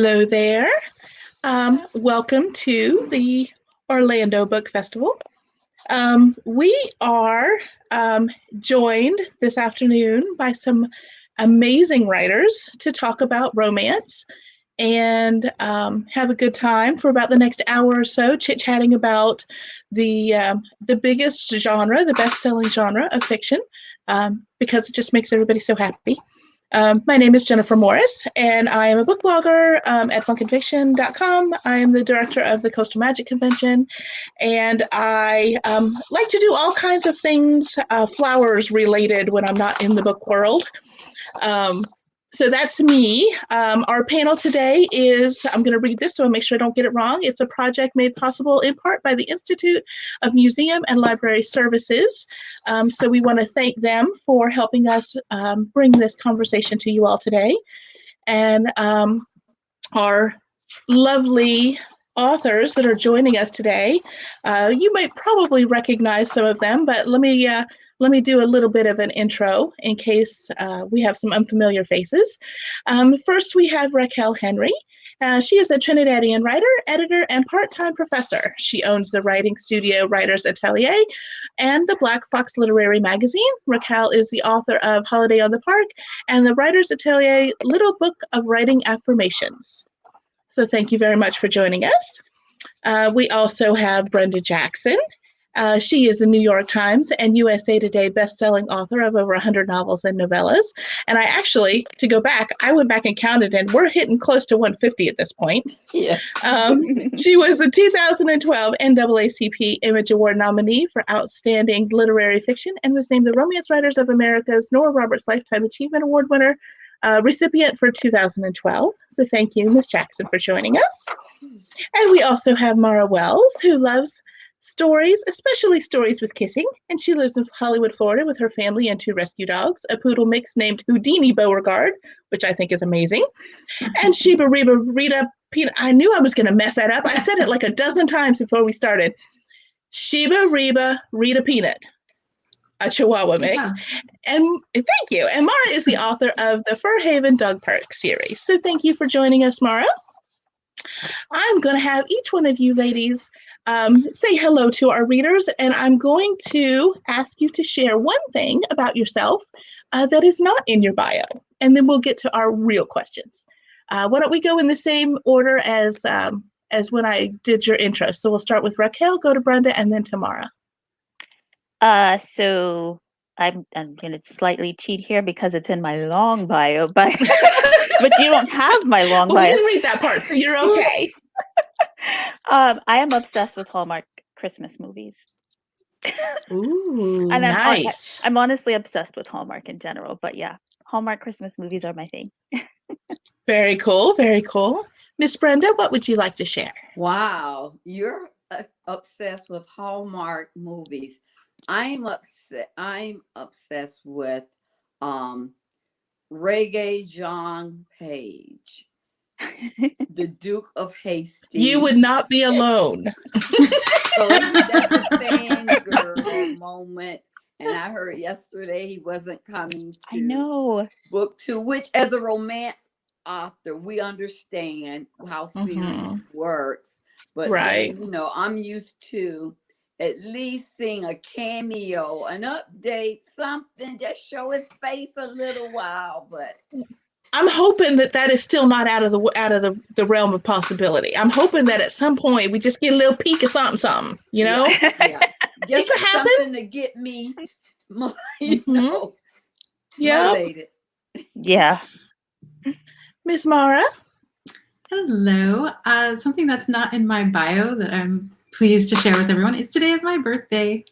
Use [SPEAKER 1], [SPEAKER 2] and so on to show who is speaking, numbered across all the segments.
[SPEAKER 1] Hello there. Welcome to the Orlando Book Festival. We are joined this afternoon by some amazing writers to talk about romance and have a good time for about the next hour or so, chit-chatting about the biggest genre, the best-selling genre of fiction, because it just makes everybody so happy. My name is Jennifer Morris, and I am a book blogger at funkinfiction.com. I am the director of the Coastal Magic Convention, and I like to do all kinds of things flowers related when I'm not in the book world. So that's me. Our panel today is, I'm going to read this so I make sure I don't get it wrong. It's a project made possible in part by the Institute of Museum and Library Services. So we want to thank them for helping us bring this conversation to you all today. And our lovely authors that are joining us today, you might probably recognize some of them, but let me do a little bit of an intro in case we have some unfamiliar faces. First, we have Raquel Henry. She is a Trinidadian writer, editor, and part-time professor. She owns the writing studio Writers Atelier and the Black Fox Literary Magazine. Raquel is the author of Holiday on the Park and the Writers Atelier Little Book of Writing Affirmations. So thank you very much for joining us. We also have Brenda Jackson. She is the New York Times and USA Today bestselling author of over 100 novels and novellas. And I actually, to go back, I went back and counted, and we're hitting close to 150 at this point.
[SPEAKER 2] Yes.
[SPEAKER 1] She was a 2012 NAACP Image Award nominee for Outstanding Literary Fiction and was named the Romance Writers of America's Nora Roberts Lifetime Achievement Award winner, recipient for 2012. So thank you, Ms. Jackson, for joining us. And we also have Mara Wells, who loves stories, especially stories with kissing, and she lives in Hollywood, Florida with her family and 2 rescue dogs, a poodle mix named Houdini Beauregard, which I think is amazing, and Sheba Reba Rita Peanut. I knew I was going to mess that up. I said it like a dozen times before we started. Sheba Reba Rita Peanut, a Chihuahua mix. Yeah. And thank you. And Mara is the author of the Fur Haven Dog Park series. So thank you for joining us, Mara. I'm going to have each one of you ladies say hello to our readers, and I'm going to ask you to share one thing about yourself that is not in your bio, and then we'll get to our real questions. Why don't we go in the same order as when I did your intro? So we'll start with Raquel, go to Brenda, and then Tamara.
[SPEAKER 2] So I'm going to slightly cheat here because it's in my long bio, but but you don't have my long bio.
[SPEAKER 1] We didn't read that part, so you're okay.
[SPEAKER 2] I am obsessed with Hallmark Christmas movies.
[SPEAKER 1] Ooh,
[SPEAKER 2] and
[SPEAKER 1] nice.
[SPEAKER 2] I'm honestly obsessed with Hallmark in general, but yeah, Hallmark Christmas movies are my thing.
[SPEAKER 1] Very cool, very cool. Miss Brenda, what would you like to share?
[SPEAKER 3] Wow, you're obsessed with Hallmark movies. I'm obsessed with Reggae John Page, the Duke of Hastings.
[SPEAKER 1] You would not be alone.
[SPEAKER 3] So that's a fangirl moment. And I heard yesterday he wasn't coming to book 2, which as a romance author, we understand how series works. But then, I'm used to at least seeing a cameo, an update, something, just show his face a little while. But
[SPEAKER 1] I'm hoping that is still not out of the realm of possibility. I'm hoping that at some point we just get a little peek of something, you know?
[SPEAKER 3] Yeah. Just something to get me, motivated.
[SPEAKER 2] Yeah.
[SPEAKER 1] Miss Mara?
[SPEAKER 4] Hello. Something that's not in my bio that I'm pleased to share with everyone is today is my birthday.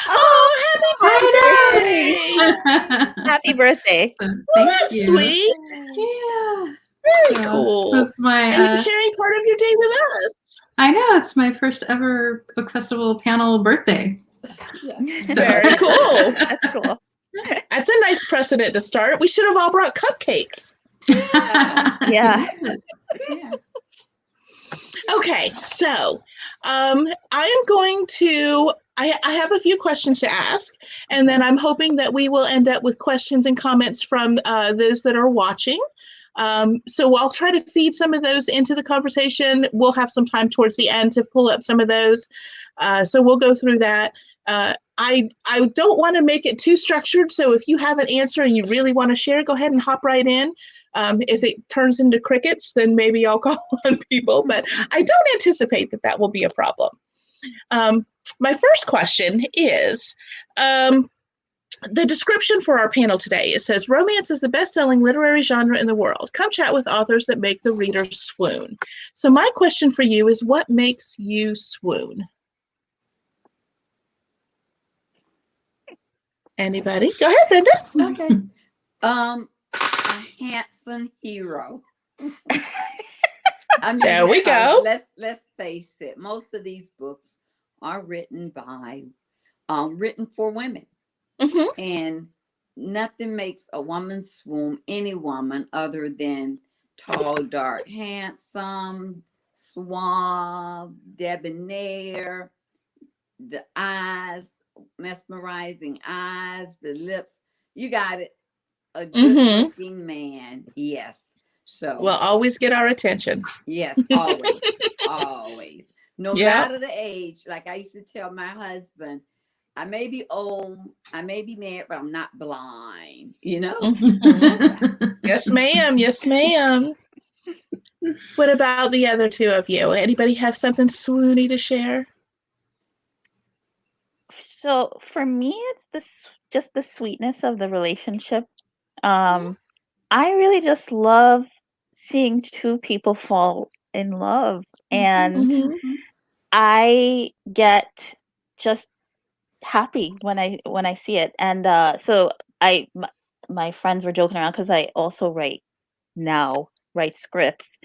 [SPEAKER 1] Oh, happy birthday!
[SPEAKER 2] Happy birthday.
[SPEAKER 4] So,
[SPEAKER 1] that's you. Sweet.
[SPEAKER 4] Yeah.
[SPEAKER 1] Very cool.
[SPEAKER 4] So it's
[SPEAKER 1] and you're sharing part of your day with us.
[SPEAKER 4] I know. It's my first ever book festival panel birthday.
[SPEAKER 1] Yeah. So. Very cool.
[SPEAKER 2] That's cool.
[SPEAKER 1] That's a nice precedent to start. We should have all brought cupcakes.
[SPEAKER 2] Yeah.
[SPEAKER 1] Okay, so I am going to, I have a few questions to ask, and then I'm hoping that we will end up with questions and comments from those that are watching. So I'll try to feed some of those into the conversation. We'll have some time towards the end to pull up some of those. So we'll go through that. I don't want to make it too structured. So if you have an answer and you really want to share, go ahead and hop right in. If it turns into crickets, then maybe I'll call on people, but I don't anticipate that will be a problem. My first question is, the description for our panel today, it says, romance is the best-selling literary genre in the world. Come chat with authors that make the reader swoon. So my question for you is, what makes you swoon? Anybody? Go ahead, Brenda.
[SPEAKER 3] Okay. A handsome hero. I mean,
[SPEAKER 1] there we go.
[SPEAKER 3] Let's face it. Most of these books are written for women. Mm-hmm. And nothing makes a woman swoon, any woman, other than tall, dark, handsome, suave, debonair, the eyes, mesmerizing eyes, the lips. You got it. A good-looking man. Yes. So
[SPEAKER 1] we'll always get our attention.
[SPEAKER 3] Yes, always. Always. No matter the age. Like I used to tell my husband, I may be old, I may be married, but I'm not blind, you know?
[SPEAKER 1] Yes, ma'am. Yes, ma'am. What about the other two of you? Anybody have something swoony to share?
[SPEAKER 2] So for me, it's just the sweetness of the relationship. I really just love seeing two people fall in love, and I get just happy when I see it. And so my friends were joking around because I also write scripts,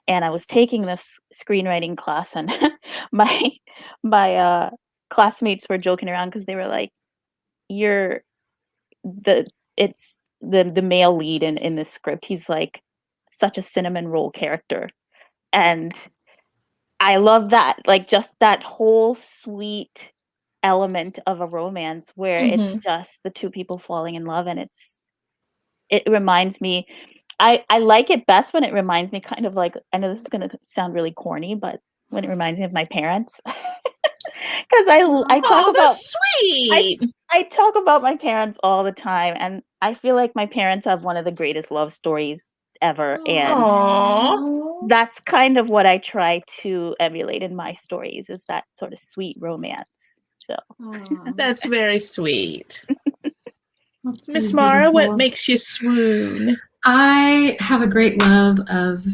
[SPEAKER 2] and I was taking this screenwriting class, and my classmates were joking around because they were like, it's the male lead in this script, he's like such a cinnamon roll character, and I love that, like just that whole sweet element of a romance where it's just the two people falling in love, and it reminds me, I like it best when it reminds me kind of like, I know this is going to sound really corny, but when it reminds me of my parents. Because I talk about
[SPEAKER 1] sweet.
[SPEAKER 2] I talk about my parents all the time, and I feel like my parents have one of the greatest love stories ever. And that's kind of what I try to emulate in my stories, is that sort of sweet romance. So
[SPEAKER 1] that's very sweet. Miss Mara, what makes you swoon?
[SPEAKER 4] I have a great love of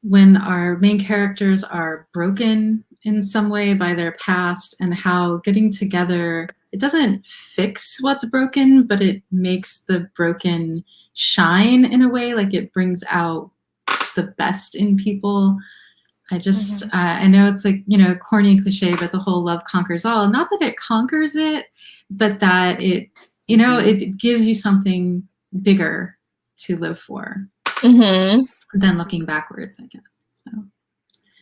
[SPEAKER 4] when our main characters are broken in some way by their past, and how getting together, it doesn't fix what's broken, but it makes the broken shine in a way, like it brings out the best in people. I just, I know it's like, corny and cliche, but the whole love conquers all. Not that it conquers it, but that it, it gives you something bigger to live for than looking backwards, I guess. So.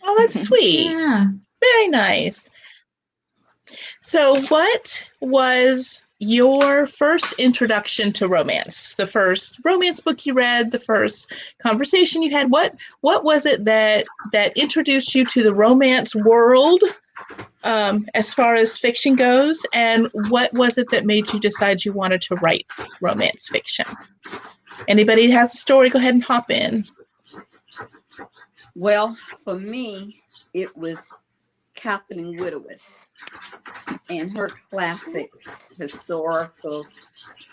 [SPEAKER 1] Oh, that's sweet.
[SPEAKER 4] Yeah.
[SPEAKER 1] Very nice. So what was your first introduction to romance? The first romance book you read, the first conversation you had? What was it that introduced you to the romance world, as far as fiction goes? And what was it that made you decide you wanted to write romance fiction? Anybody that has a story, go ahead and hop in.
[SPEAKER 3] Well, for me, it was Kathleen Widowitz and her classic historical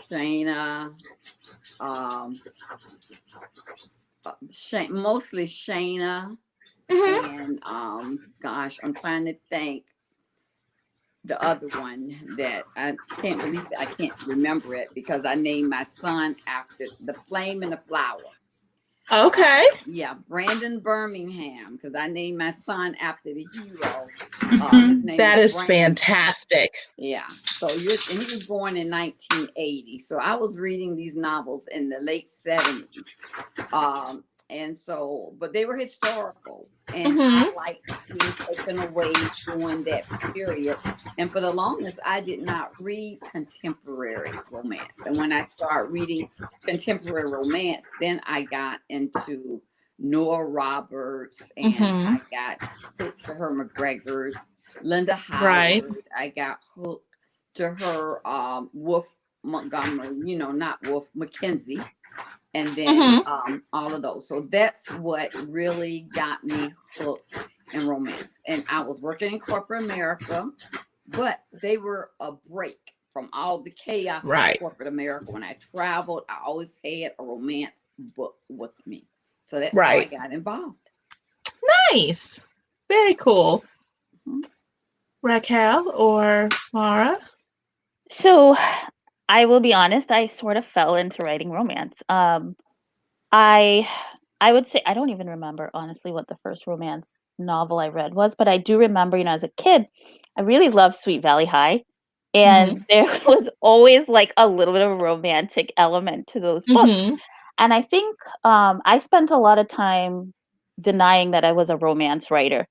[SPEAKER 3] Shayna, mostly Shayna, and gosh, I'm trying to think the other one that I can't believe I can't remember it, because I named my son after The Flame and the Flower.
[SPEAKER 1] Okay.
[SPEAKER 3] Yeah, Brandon Birmingham, because I named my son after the hero. His name
[SPEAKER 1] that is
[SPEAKER 3] Brandon.
[SPEAKER 1] Fantastic.
[SPEAKER 3] Yeah. So and he was born in 1980. So I was reading these novels in the late 70s. And so, but they were historical, and I liked being taken away during that period. And for the longest, I did not read contemporary romance. And when I started reading contemporary romance, then I got into Nora Roberts, and I got hooked to her McGregor's, Linda Howard. I got hooked to her Wolf Montgomery, not Wolf, Mackenzie. And then all of those. So that's what really got me hooked in romance. And I was working in corporate America, but they were a break from all the chaos of corporate America. When I traveled, I always had a romance book with me. So that's how I got involved.
[SPEAKER 1] Nice. Very cool. Raquel or Mara?
[SPEAKER 2] So I will be honest, I sort of fell into writing romance. I would say, I don't even remember honestly what the first romance novel I read was, but I do remember, as a kid, I really loved Sweet Valley High. And there was always like a little bit of a romantic element to those books. And I think I spent a lot of time denying that I was a romance writer.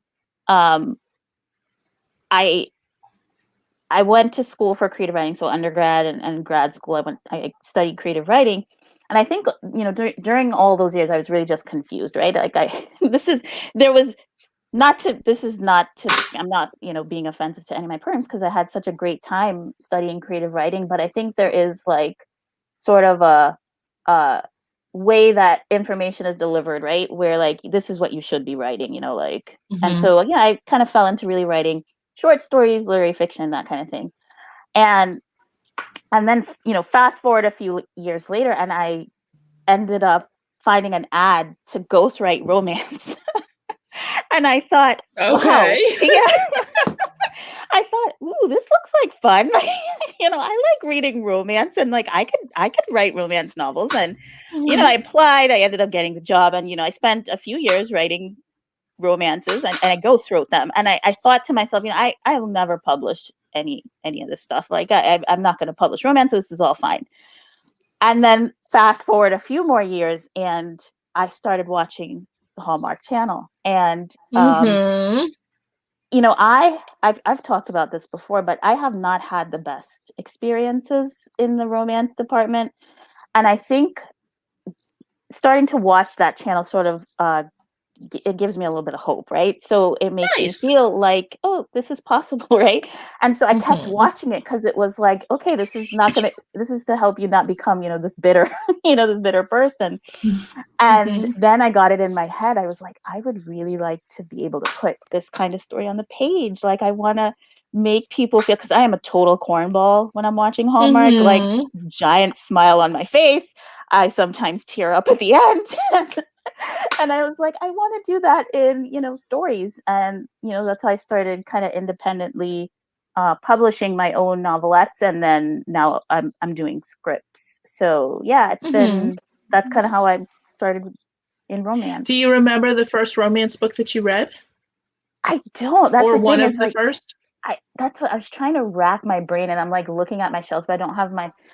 [SPEAKER 2] I went to school for creative writing, so undergrad and grad school. I studied creative writing, and I think during all those years, I was really just confused, right? Like I'm not being offensive to any of my parents, because I had such a great time studying creative writing, but I think there is like sort of a way that information is delivered, right? Where like this is what you should be writing, and so I kind of fell into really writing short stories, literary fiction, that kind of thing. And then, fast forward a few years later, and I ended up finding an ad to ghostwrite romance. And I thought, wow, I thought, ooh, this looks like fun. I like reading romance, and like I could write romance novels. And I applied, I ended up getting the job, and I spent a few years writing romances, and I ghostwrote them. And I thought to myself, I will never publish any of this stuff. Like I'm not going to publish romance, so this is all fine. And then fast forward a few more years, and I started watching the Hallmark Channel. And I've talked about this before, but I have not had the best experiences in the romance department. And I think starting to watch that channel sort of it gives me a little bit of hope, right? So it makes me feel like, oh, this is possible, right? And so I kept watching it, because it was like, okay, this is to help you not become, this bitter, this bitter person. And then I got it in my head. I was like, I would really like to be able to put this kind of story on the page. Like, I want to make people feel, because I am a total cornball when I'm watching Hallmark, like giant smile on my face. I sometimes tear up at the end. And I was like, I want to do that in, stories. And, that's how I started kind of independently publishing my own novelettes. And then now I'm doing scripts. So yeah, it's been, that's kind of how I started in romance.
[SPEAKER 1] Do you remember the first romance book that you read?
[SPEAKER 2] I don't. That's
[SPEAKER 1] or
[SPEAKER 2] the
[SPEAKER 1] one
[SPEAKER 2] thing,
[SPEAKER 1] of the first?
[SPEAKER 2] That's what I was trying to rack my brain, and I'm like looking at my shelves, but I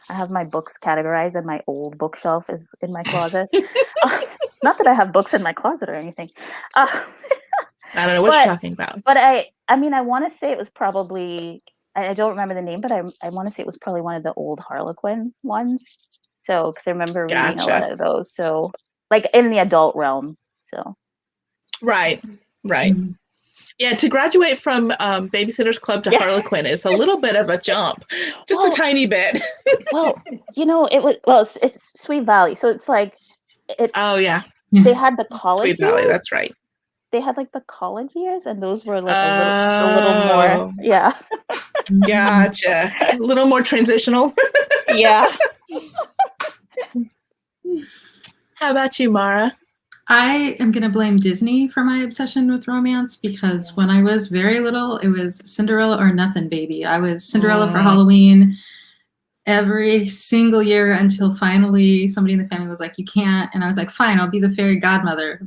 [SPEAKER 2] have my books categorized, and my old bookshelf is in my closet. Not that I have books in my closet or anything.
[SPEAKER 1] I don't know what you're talking about.
[SPEAKER 2] But I want to say it was probably, I don't remember the name, but I want to say it was probably one of the old Harlequin ones. So, because I remember reading a lot of those. So, like in the adult realm. So.
[SPEAKER 1] Right. Yeah, to graduate from Babysitter's Club to Harlequin is a little bit of a jump, just a tiny bit.
[SPEAKER 2] It's Sweet Valley, so it's like, they had the college
[SPEAKER 1] Sweet Valley,
[SPEAKER 2] years.
[SPEAKER 1] that's right.
[SPEAKER 2] They had like the college years, and those were like a little more, yeah.
[SPEAKER 1] Gotcha. A little more transitional.
[SPEAKER 2] Yeah.
[SPEAKER 1] How about you, Mara?
[SPEAKER 4] I am going to blame Disney for my obsession with romance, because when I was very little, it was Cinderella or nothing, baby. I was Cinderella for Halloween every single year, until finally somebody in the family was like, you can't. And I was like, fine, I'll be the fairy godmother.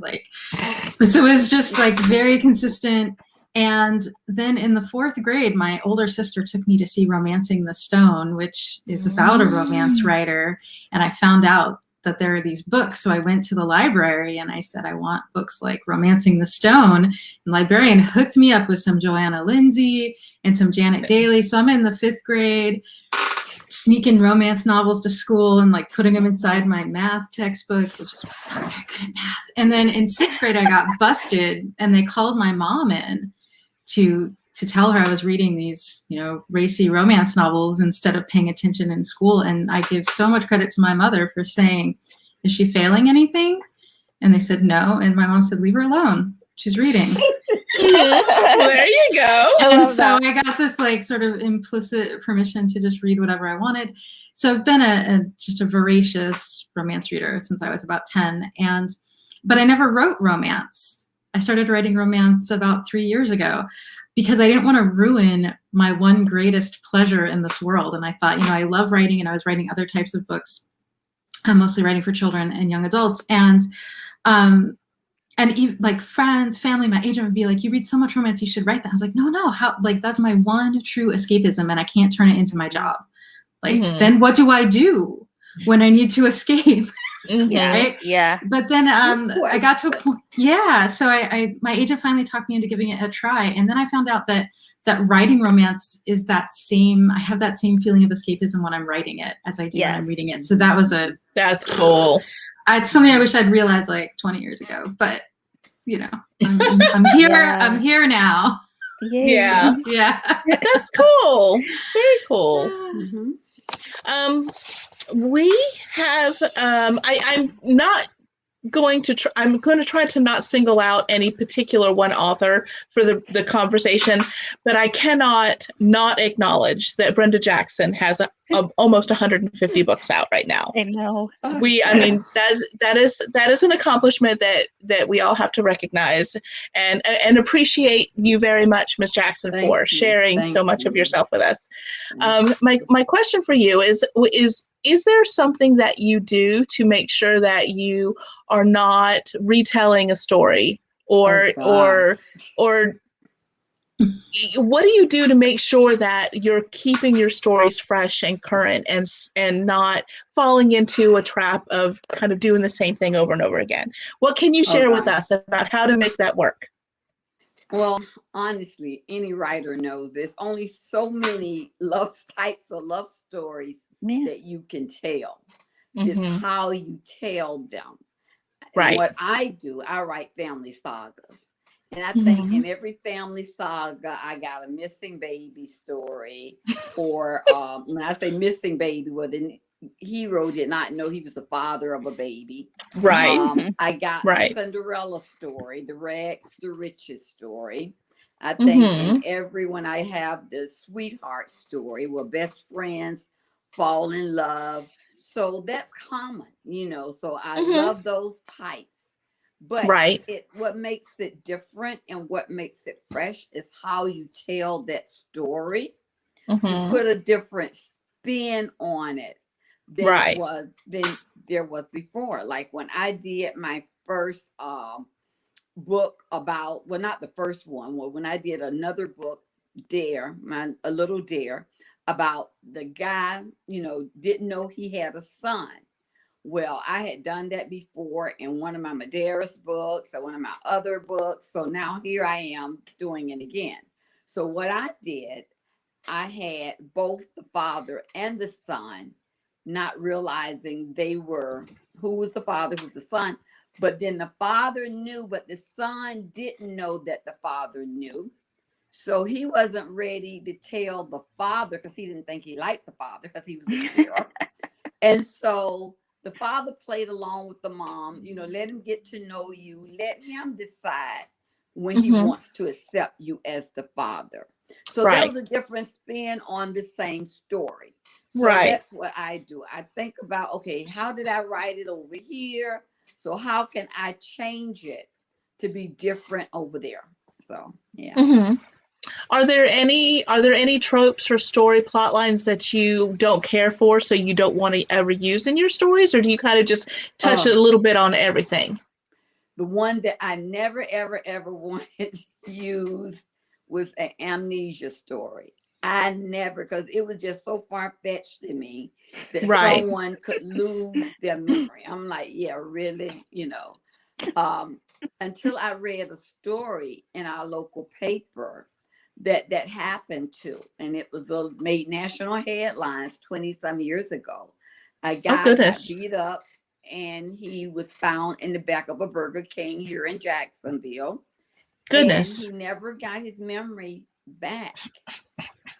[SPEAKER 4] So it was just like very consistent. And then in the 4th grade, my older sister took me to see Romancing the Stone, which is about a romance writer. And I found out that there are these books. So I went to the library and I said, I want books like Romancing the Stone. And the librarian hooked me up with some Joanna Lindsay and some Janet Daly. So I'm in the 5th grade, sneaking romance novels to school and like putting them inside my math textbook, which is not very good at math. And then in 6th grade, I got busted and they called my mom in to tell her I was reading these, you know, racy romance novels instead of paying attention in school. And I give so much credit to my mother for saying, is she failing anything? And they said, no. And my mom said, leave her alone. She's reading.
[SPEAKER 1] Well, there you go.
[SPEAKER 4] And so I got this like sort of implicit permission to just read whatever I wanted. So I've been just a voracious romance reader since I was about 10. But I never wrote romance. I started writing romance about 3 years ago because I didn't want to ruin my one greatest pleasure in this world. And I thought, you know, I love writing, and I was writing other types of books. I'm mostly writing for children and young adults. And even, like friends, family, my agent would be like, you read so much romance, you should write that. I was like, no, how, like, that's my one true escapism and I can't turn it into my job. Like, then what do I do when I need to escape? Right?
[SPEAKER 2] Yeah.
[SPEAKER 4] But then I got to a point. Yeah. So my agent finally talked me into giving it a try. And then I found out that writing romance is that same, I have that same feeling of escapism when I'm writing it as I do when I'm reading it. So
[SPEAKER 1] that's cool.
[SPEAKER 4] It's something I wish I'd realized like 20 years ago, but you know, I'm here. I'm here now.
[SPEAKER 1] Yeah.
[SPEAKER 4] Yeah.
[SPEAKER 1] That's cool. Very cool.
[SPEAKER 3] Mm-hmm.
[SPEAKER 1] We have I'm not going to I'm going to try to not single out any particular one author for the conversation, but I cannot not acknowledge that Brenda Jackson has almost 150 books out right now.
[SPEAKER 2] I know.
[SPEAKER 1] I mean, that is an accomplishment that we all have to recognize and appreciate you very much, Miss Jackson, for sharing so much of yourself with us. My question for you is there something that you do to make sure that you are not retelling a story or what do you do to make sure that you're keeping your stories fresh and current and not falling into a trap of kind of doing the same thing over and over again? What can you share with us about how to make that work? Well,
[SPEAKER 3] honestly, any writer knows there's only so many types of love stories that you can tell. It's how you tell them. Right. And what I do, I write family sagas. And I think in every family saga, I got a missing baby story. Or when I say missing baby, well, the hero did not know he was the father of a baby. Right. I got the Cinderella story, the rags to riches story. I think in every one I have the sweetheart story where best friends fall in love. So that's common, you know. So I love those types. But what makes it different and what makes it fresh is how you tell that story. You put a different spin on it than there was before. Like when I did my first book about, well, not the first one, well, when I did another book, A Little Dare, about the guy, you know, didn't know he had a son. Well, I had done that before in one of my Madeiras books or one of my other books. So now here I am doing it again. So what I did, I had both the father and the son, not realizing who was the father, who was the son. But then the father knew, but the son didn't know that the father knew. So he wasn't ready to tell the father because he didn't think he liked the father because he was a hero. And so the father played along with the mom, you know, let him get to know you, let him decide when he wants to accept you as the father. So that was a different spin on the same story. So that's what I do. I think about, okay, how did I write it over here? So how can I change it to be different over there? So, yeah.
[SPEAKER 1] Are there any tropes or story plot lines that you don't care for, so you don't want to ever use in your stories, or do you kind of just touch a little bit on everything?
[SPEAKER 3] The one that I never, ever, ever wanted to use was an amnesia story. I never, because it was just so far-fetched to me. that
[SPEAKER 1] Right.
[SPEAKER 3] someone could lose their memory. I'm like, yeah, really, until I read a story in our local paper that happened to, and it was made national headlines 20 some years ago. A guy got beat up and he was found in the back of a Burger King here in Jacksonville.
[SPEAKER 1] Goodness.
[SPEAKER 3] And he never got his memory back.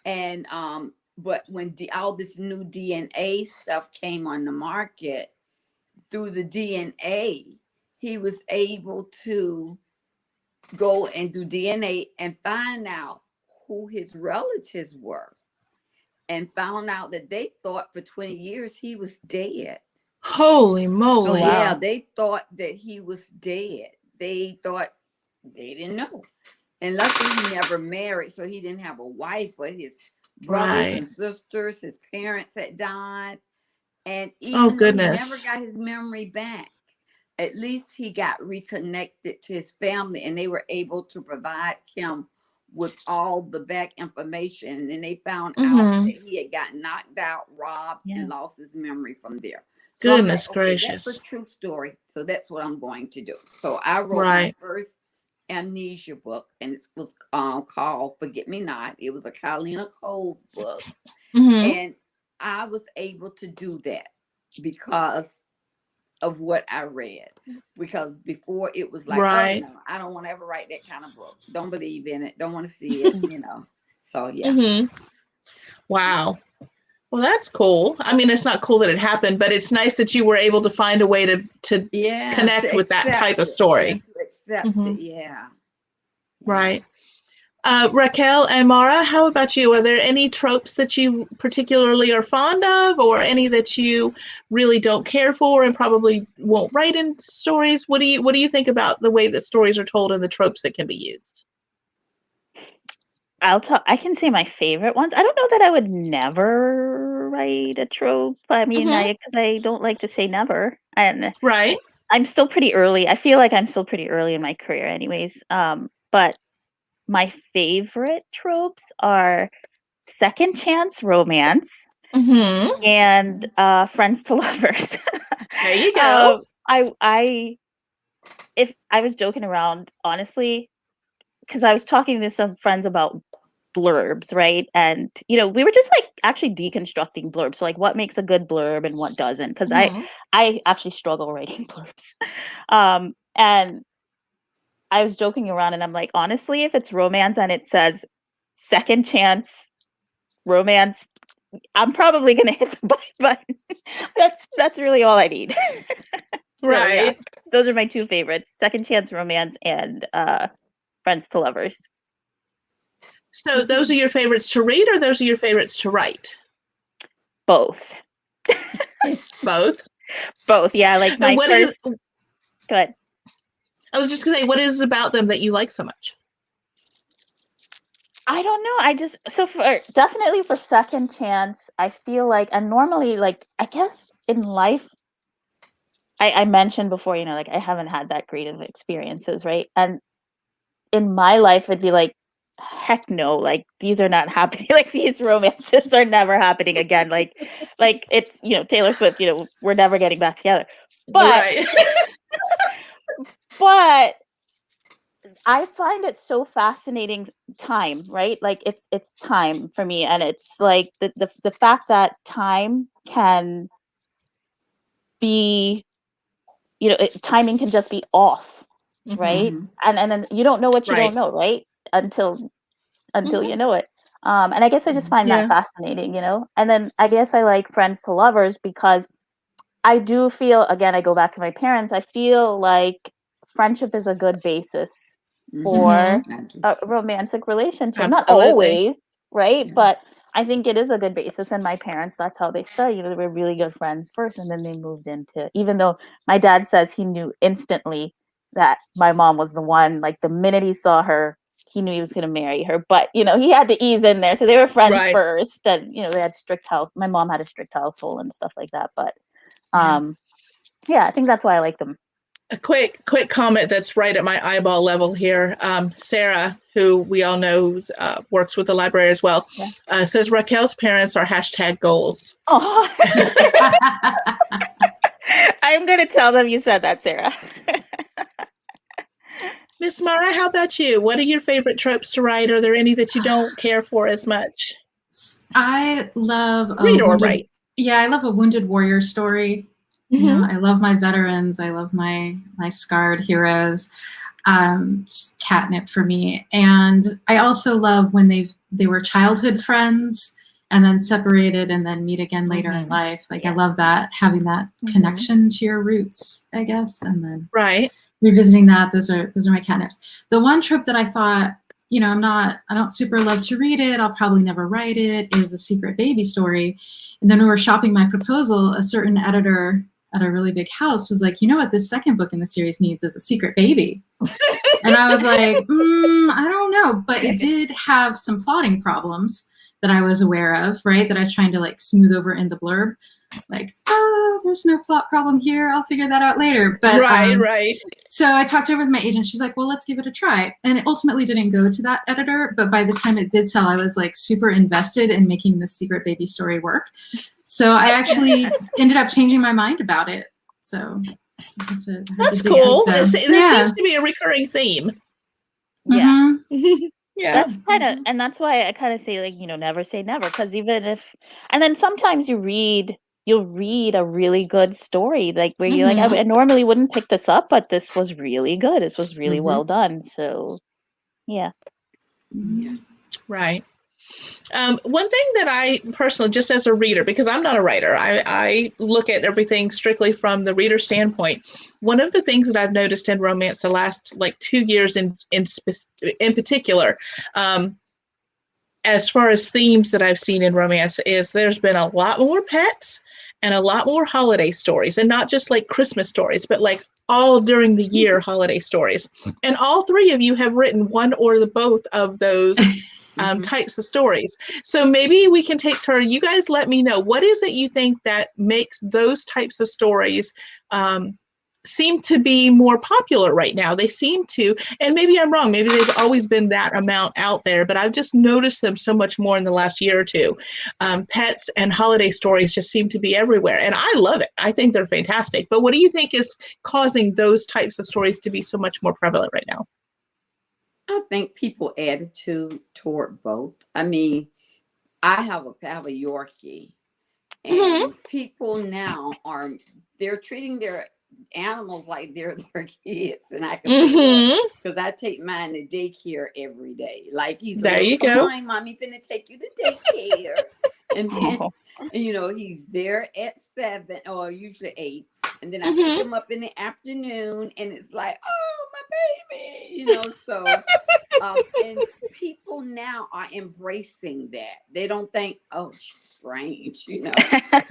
[SPEAKER 3] And but when all this new DNA stuff came on the market, through the DNA, he was able to go and do DNA and find out who his relatives were, and found out that they thought for 20 years he was dead.
[SPEAKER 1] Holy moly.
[SPEAKER 3] Oh, wow. Yeah, they thought that he was dead. They thought, they didn't know. And luckily he never married, so he didn't have a wife, but his brothers and sisters, his parents had died. And even though he never got his memory back, at least he got reconnected to his family, and they were able to provide him with all the back information. And they found out that he had gotten knocked out, robbed, and lost his memory from there. So
[SPEAKER 1] Goodness gracious.
[SPEAKER 3] That's a true story. So that's what I'm going to do. So I wrote my first amnesia book, and it was called Forget Me Not. It was a Carlina Cole book. And I was able to do that because of what I read. Because before it was like, oh no, I don't want to ever write that kind of book. Don't believe in it. Don't want to see it, So yeah.
[SPEAKER 1] Wow. Well, that's cool. I mean, it's not cool that it happened, but it's nice that you were able to find a way to connect with that type of story.
[SPEAKER 3] To accept it, yeah.
[SPEAKER 1] Right. Racquel and Mara, how about you? Are there any tropes that you particularly are fond of, or any that you really don't care for and probably won't write in stories? What do you think about the way that stories are told and the tropes that can be used?
[SPEAKER 2] I can say my favorite ones. I don't know that I would never write a trope. I mean, because I don't like to say never. And I'm still pretty early. I feel like I'm still pretty early in my career anyways. But my favorite tropes are second chance romance and friends to lovers.
[SPEAKER 1] There you go.
[SPEAKER 2] If I was joking around, honestly, because I was talking to some friends about blurbs, right? And we were just like actually deconstructing blurbs. So like what makes a good blurb and what doesn't, because I actually struggle writing blurbs. And I was joking around and I'm like, honestly, if it's romance and it says second chance romance, I'm probably gonna hit the buy button. that's really all I need.
[SPEAKER 1] Right.
[SPEAKER 2] So, those are my two favorites: second chance romance and friends to lovers.
[SPEAKER 1] So those are your favorites to read, or those are your favorites to write?
[SPEAKER 2] Both.
[SPEAKER 1] Both?
[SPEAKER 2] Both, yeah. Like my first. Go ahead.
[SPEAKER 1] I was just gonna say, what is it about them that you like so much?
[SPEAKER 2] I don't know. Definitely for second chance, I feel like, and normally, like, I guess in life, I mentioned before, like I haven't had that great of experiences, right? And in my life, it'd be like, heck no, like these are not happening. Like these romances are never happening again. Like it's, Taylor Swift, we're never getting back together. But, but I find it so fascinating time, right? Like it's time for me. And it's like the fact that time can be, timing can just be off, right? And then you don't know what you don't know, right? Until you know it. And I guess I just find that fascinating, And then I guess I like friends to lovers because I do feel, again, I go back to my parents, I feel like friendship is a good basis for a romantic relationship.
[SPEAKER 1] Absolutely.
[SPEAKER 2] Not always, right? Yeah. But I think it is a good basis. And my parents, that's how they started. They were really good friends first, and then they moved into, even though my dad says he knew instantly that my mom was the one, like the minute he saw her, he knew he was going to marry her, but he had to ease in there. So they were friends first, and they had strict house. My mom had a strict household and stuff like that. But I think that's why I like them.
[SPEAKER 1] A quick comment that's right at my eyeball level here. Sarah, who we all know works with the library as well, says Raquel's parents are #goals.
[SPEAKER 2] Oh. I'm going to tell them you said that, Sarah.
[SPEAKER 1] Miss Mara, how about you? What are your favorite tropes to write? Are there any that you don't care for as much?
[SPEAKER 4] I love
[SPEAKER 1] read or write.
[SPEAKER 4] Yeah, I love a wounded warrior story. You know, I love my veterans. I love my scarred heroes. Just catnip for me. And I also love when they were childhood friends and then separated and then meet again later in life. Like I love that, having that connection to your roots, I guess, and then revisiting that. Those are my catnips. The one trope that I thought, you know, I don't super love to read it, I'll probably never write it, is a secret baby story. And then when we were shopping my proposal, a certain editor at a really big house was like, you know what this second book in the series needs is a secret baby. And I was like, I don't know. But it did have some plotting problems that I was aware of, right? That I was trying to like smooth over in the blurb. Like, there's no plot problem here. I'll figure that out later. But
[SPEAKER 1] right.
[SPEAKER 4] So I talked over with my agent. She's like, well, let's give it a try. And it ultimately didn't go to that editor. But by the time it did sell, I was like super invested in making this secret baby story work. So I actually ended up changing my mind about it. So that's
[SPEAKER 1] cool. There seems to be a recurring theme.
[SPEAKER 2] Yeah.
[SPEAKER 1] Yeah.
[SPEAKER 2] That's kind of, and that's why I kind of say, like, you know, never say never. Because even if, and then sometimes you'll read a really good story, like where you're like, I normally wouldn't pick this up, but this was really good. This was really well done. So, yeah.
[SPEAKER 1] Right. One thing that I personally, just as a reader, because I'm not a writer, I look at everything strictly from the reader standpoint. One of the things that I've noticed in romance the last like 2 years in particular, as far as themes that I've seen in romance, is there's been a lot more pets and a lot more holiday stories, and not just like Christmas stories, but like all during the year holiday stories. And all three of you have written one or the both of those types of stories. So maybe we can take turn. You guys let me know, what is it you think that makes those types of stories seem to be more popular right now? They seem to, and maybe I'm wrong, maybe they've always been that amount out there, but I've just noticed them so much more in the last year or two. Pets and holiday stories just seem to be everywhere, and I love it. I think they're fantastic. But what do you think is causing those types of stories to be so much more prevalent right now?
[SPEAKER 3] I think people attitude toward both. I mean, I have a Yorkie, and people now they're treating their animals like they're their kids, and I can because I take mine to daycare every day. Like he's
[SPEAKER 1] there you go.
[SPEAKER 3] Come on, mommy, finna take you to daycare, and then you know he's there at 7 or usually 8, and then I pick him up in the afternoon, and it's like, oh my baby, you know. So and people now are embracing that. They don't think, oh, she's strange, you know.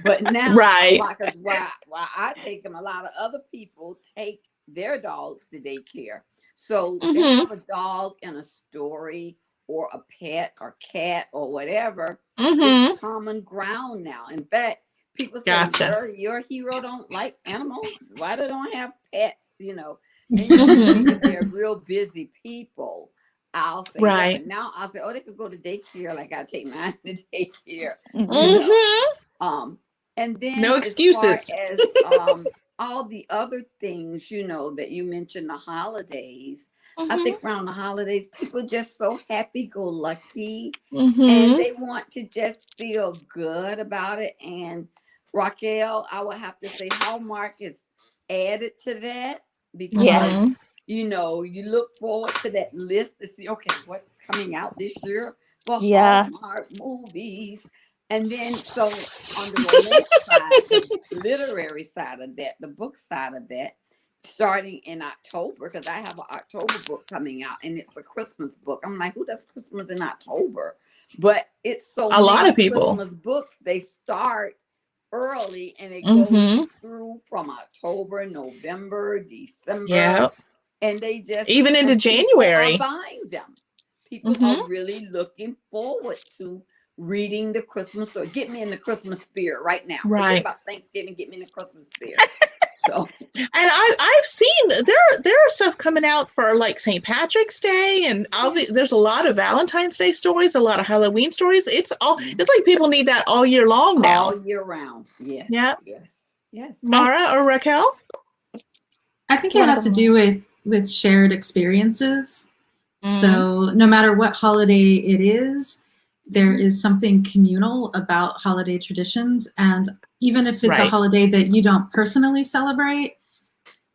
[SPEAKER 3] But now, because while I take them, a lot of other people take their dogs to daycare. So they have a dog in a story or a pet or cat or whatever. It's common ground now. In fact, people say, your hero don't like animals. Why they don't have pets, you know? And you know, they're real busy people. I'll say that, but now I'll say, oh, they could go to daycare, like I take mine to daycare. You know? And then
[SPEAKER 1] no excuses.
[SPEAKER 3] As far as all the other things, you know, that you mentioned, the holidays. I think around the holidays, people just so happy-go-lucky, and they want to just feel good about it. And Racquel, I would have to say Hallmark is added to that because you know, you look forward to that list to see, okay, what's coming out this year for Hallmark movies. And then, so on the romance side, the literary side of that, the book side of that, starting in October, because I have an October book coming out, and it's a Christmas book. I'm like, who does Christmas in October? But it's so
[SPEAKER 1] a lot of people.
[SPEAKER 3] Christmas books, they start early, and it goes through from October, November, December. And they just
[SPEAKER 1] even into January
[SPEAKER 3] are buying them. People are really looking forward to reading the Christmas story. Get me in the Christmas spirit right now. Forget about Thanksgiving. Get me in the Christmas spirit. So,
[SPEAKER 1] and I've seen there are stuff coming out for like St. Patrick's Day, and there's a lot of Valentine's Day stories, a lot of Halloween stories. It's like people need that all year long now.
[SPEAKER 3] All year round. Yes.
[SPEAKER 1] Yeah.
[SPEAKER 3] Yes.
[SPEAKER 1] Mara or Raquel?
[SPEAKER 4] I think it has to do with shared experiences.
[SPEAKER 1] Mm-hmm.
[SPEAKER 4] So no matter what holiday it is, there is something communal about holiday traditions. And even if it's a holiday that you don't personally celebrate,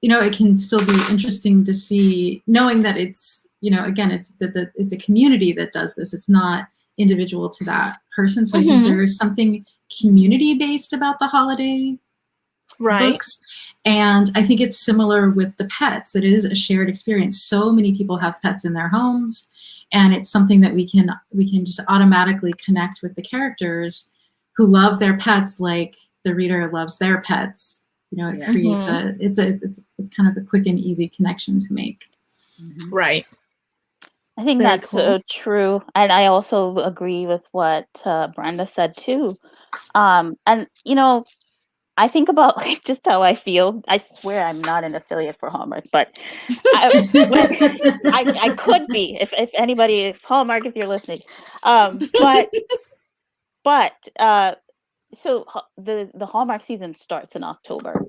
[SPEAKER 4] it can still be interesting to see, knowing that it's, again, it's it's a community that does this. It's not individual to that person. So I think there is something community-based about the holiday books. And I think it's similar with the pets, that it is a shared experience. So many people have pets in their homes, and it's something that we can just automatically connect with the characters who love their pets like the reader loves their pets. It creates it's kind of a quick and easy connection to make.
[SPEAKER 1] Right.
[SPEAKER 2] I think that's so true. And I also agree with what Brenda said too. And I think about like just how I feel. I swear I'm not an affiliate for Hallmark, but I could be if anybody, if Hallmark, if you're listening. So the Hallmark season starts in October,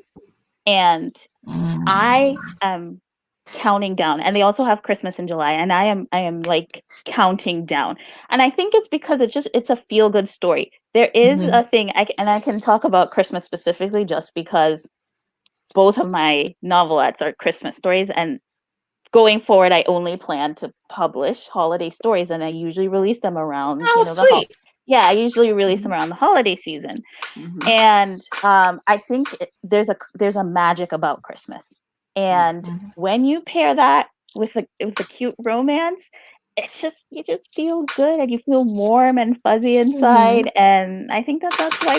[SPEAKER 2] and I am counting down, and they also have Christmas in July, and I am like counting down, and I think it's because it's a feel good story. There is a thing, I can talk about Christmas specifically just because both of my novelettes are Christmas stories, and going forward, I only plan to publish holiday stories, and I usually release them around
[SPEAKER 1] sweet.
[SPEAKER 2] I usually release them around the holiday season. And I think there's a magic about Christmas. And when you pair that with a cute romance, it's just, you just feel good and you feel warm and fuzzy inside. And I think that's why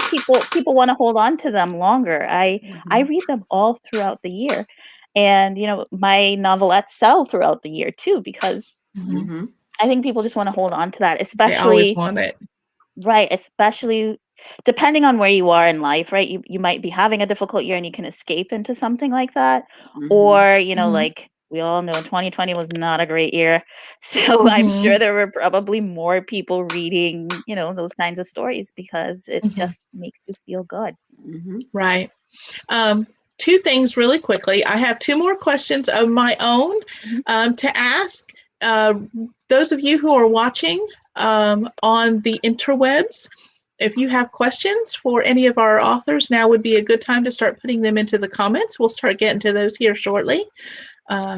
[SPEAKER 2] people want to hold on to them longer. I read them all throughout the year. And, my novelettes sell throughout the year too, because I think people just want to hold on to that, especially. They
[SPEAKER 1] always want it.
[SPEAKER 2] Right, especially depending on where you are in life, right? You might be having a difficult year and you can escape into something like that. Or, like we all know 2020 was not a great year. So I'm sure there were probably more people reading, those kinds of stories because it just makes you feel good.
[SPEAKER 1] Right. Two things really quickly. I have two more questions of my own to ask. Those of you who are watching on the interwebs, if you have questions for any of our authors, now would be a good time to start putting them into the comments. We'll start getting to those here shortly.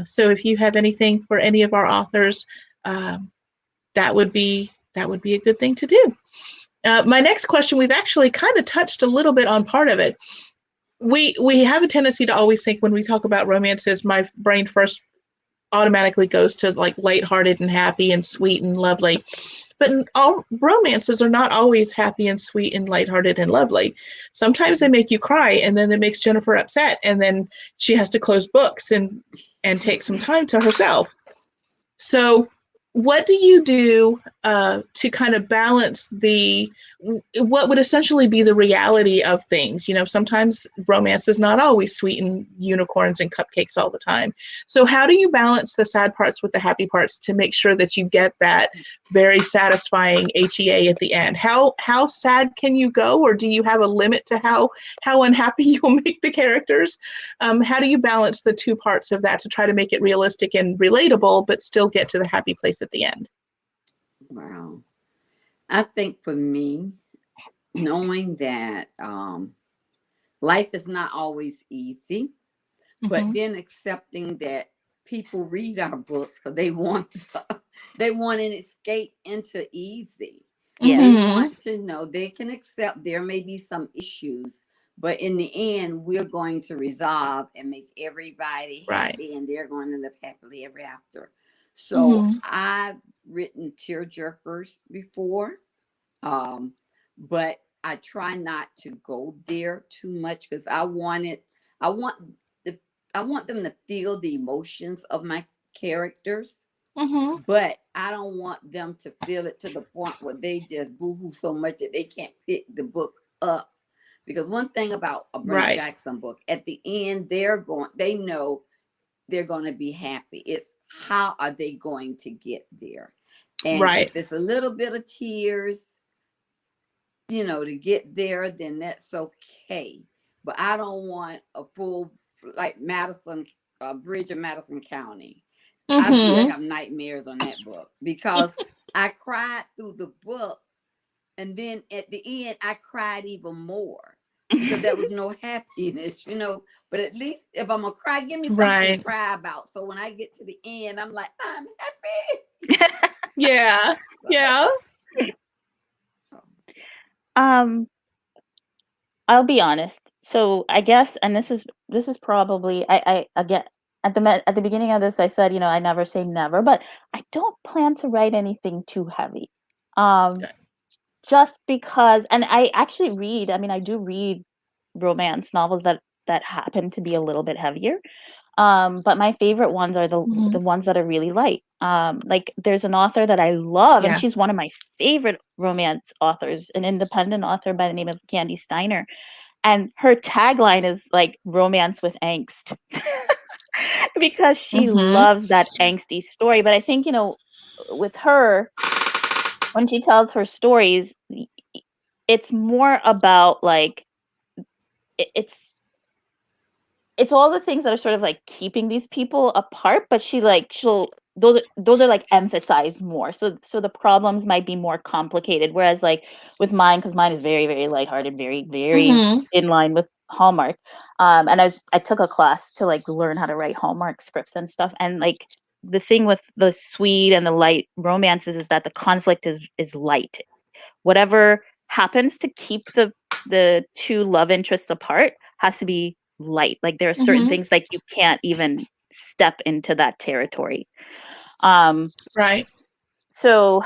[SPEAKER 1] So if you have anything for any of our authors, that would be a good thing to do. My next question, we've actually kind of touched a little bit on part of it. We have a tendency to always think when we talk about romances, my brain first automatically goes to like lighthearted and happy and sweet and lovely. But all romances are not always happy and sweet and lighthearted and lovely. Sometimes they make you cry, and then it makes Jennifer upset, and then she has to close books and take some time to herself. So what do you do to kind of balance what would essentially be the reality of things? Sometimes romance is not always sweet and unicorns and cupcakes all the time. So how do you balance the sad parts with the happy parts to make sure that you get that very satisfying HEA at the end? How sad can you go, or do you have a limit to how unhappy you'll make the characters? How do you balance the two parts of that to try to make it realistic and relatable, but still get to the happy place at the end?
[SPEAKER 3] Wow. I think for me, knowing that life is not always easy, but then accepting that people read our books because they want an escape into easy. They want to know, they can accept there may be some issues, but in the end, we're going to resolve and make everybody happy, and they're going to live happily ever after. So I've written tearjerkers before, but I try not to go there too much because I want them to feel the emotions of my characters, but I don't want them to feel it to the point where they just boohoo so much that they can't pick the book up. Because one thing about a Brenda Jackson book, at the end, they know they're going to be happy. It's how are they going to get there? And if it's a little bit of tears, to get there, then that's okay. But I don't want a full, like Bridge of Madison County. I still have nightmares on that book because I cried through the book, and then at the end I cried even more because there was no happiness, But at least if I'm gonna cry, give me something to cry about. So when I get to the end, I'm like, I'm happy.
[SPEAKER 1] Yeah.
[SPEAKER 2] I'll be honest. So I guess, and this is probably I again. At the beginning of this, I said, I never say never, but I don't plan to write anything too heavy. Just because, and I actually read, I do read romance novels that happen to be a little bit heavier. But my favorite ones are the ones that are really light. Like there's an author that I love, and she's one of my favorite romance authors, an independent author by the name of Steiner. And her tagline is like romance with angst. Because she loves that angsty story. But I think, with her, when she tells her stories, it's more about like, it's all the things that are sort of like keeping these people apart, but those are like emphasized more. So the problems might be more complicated. Whereas like with mine, because mine is very, very lighthearted, very, very in line with Hallmark. And I took a class to like learn how to write Hallmark scripts and stuff. And like the thing with the sweet and the light romances is that the conflict is light. Whatever happens to keep the two love interests apart has to be light. Like there are certain things like you can't even step into that territory. So